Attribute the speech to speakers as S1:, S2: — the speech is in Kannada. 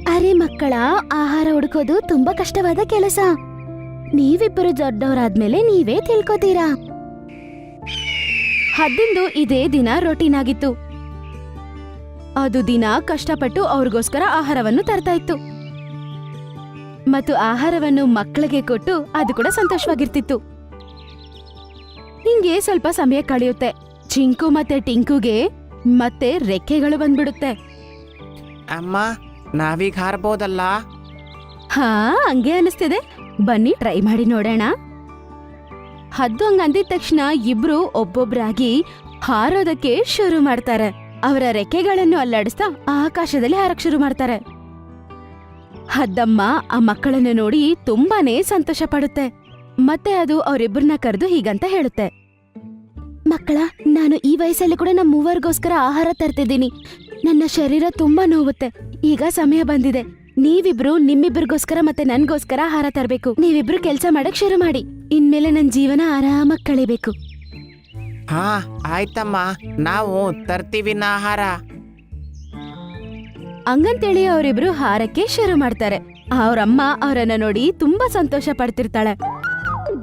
S1: ಅರೆ ಮಕ್ಕಳ, ಆಹಾರ ಹುಡುಕೋದು ತುಂಬಾ ಕಷ್ಟವಾದ ಕೆಲಸ. ನೀವಿಬ್ಬರು ದೊಡ್ಡವರಾದ್ಮೇಲೆ ನೀವೇ ತಿಳ್ಕೊತೀರಾ. ಹದ್ದಿಂದು ಇದೇ ದಿನ ರೊಟೀನ್ ಆಗಿತ್ತು. ಅದು ದಿನ ಕಷ್ಟಪಟ್ಟು ಅವ್ರಿಗೋಸ್ಕರ ಆಹಾರವನ್ನು ತರ್ತಾ ಇತ್ತು ಮತ್ತು ಆಹಾರವನ್ನು ಮಕ್ಕಳಿಗೆ ಕೊಟ್ಟು ಅದು ಕೂಡ ಸಂತೋಷವಾಗಿರ್ತಿತ್ತು. ಹಿಂಗೆ ಸ್ವಲ್ಪ ಸಮಯ ಕಳೆಯುತ್ತೆ. ಚಿಂಕು ಮತ್ತೆ ಟಿಂಕುಗೆ ಮತ್ತೆ ರೆಕ್ಕೆಗಳು ಬಂದ್ಬಿಡುತ್ತೆ.
S2: ಅಮ್ಮ, ನಾವೀಗ ಹಾರ್ಬೋದಲ್ಲ?
S1: ಹಾ, ಹಂಗೆ ಅನಿಸ್ತಿದೆ. ಬನ್ನಿ ಟ್ರೈ ಮಾಡಿ ನೋಡೋಣ. ಹದ್ದು ಹಂಗಂದಿದ ತಕ್ಷಣ ಇಬ್ರು ಒಬ್ಬೊಬ್ರಾಗಿ ಹಾರೋದಕ್ಕೆ ಶುರು ಮಾಡ್ತಾರೆ. ಅವರ ರೆಕ್ಕೆಗಳನ್ನು ಅಲ್ಲಾಡಿಸ್ತಾ ಆಕಾಶದಲ್ಲಿ ಹಾರಕ್ ಶುರು ಮಾಡ್ತಾರೆ. ಹದ್ದಮ್ಮ ಆ ಮಕ್ಕಳನ್ನು ನೋಡಿ ತುಂಬಾನೇ ಸಂತೋಷ ಪಡುತ್ತೆ. ಮತ್ತೆ ಅದು ಅವರಿಬ್ಬರನ್ನ ಕರೆದು ಹೀಗಂತ ಹೇಳುತ್ತೆ. ಮಕ್ಕಳ, ನಾನು ಈ ವಯಸ್ಸಲ್ಲಿ ಕೂಡ ನಮ್ಮ ಮೂವರಿಗೋಸ್ಕರ ಆಹಾರ ತರ್ತಿದ್ದೀನಿ. ನನ್ನ ಶರೀರ ತುಂಬಾ ನೋವುತ್ತೆ. ಈಗ ಸಮಯ ಬಂದಿದೆ. ನೀವಿಬ್ರು ನಿಮ್ಮಿಬ್ಬರಿಗೋಸ್ಕರ ಮತ್ತೆ ನನ್ಗೋಸ್ಕರ ಆಹಾರ ತರಬೇಕು. ನೀವಿಬ್ರು ಕೆಲ್ಸ ಮಾಡಕ್ ಶುರು ಮಾಡಿ. ಇನ್ಮೇಲೆ ನನ್ ಜೀವನ ಆರಾಮಾಗಿ ಕಳಿಬೇಕು.
S2: ಹಾ, ಆಯ್ತಮ್ಮ, ನಾವು ತರ್ತೀವಿ ಆಹಾರ.
S1: ಹಂಗಂತೇಳಿ ಅವರಿಬ್ರು ಹಾರಕ್ಕೆ ಶುರು ಮಾಡ್ತಾರೆ. ಅವ್ರಮ್ಮ ಅವರನ್ನ ನೋಡಿ ತುಂಬಾ ಸಂತೋಷ ಪಡ್ತಿರ್ತಾಳೆ.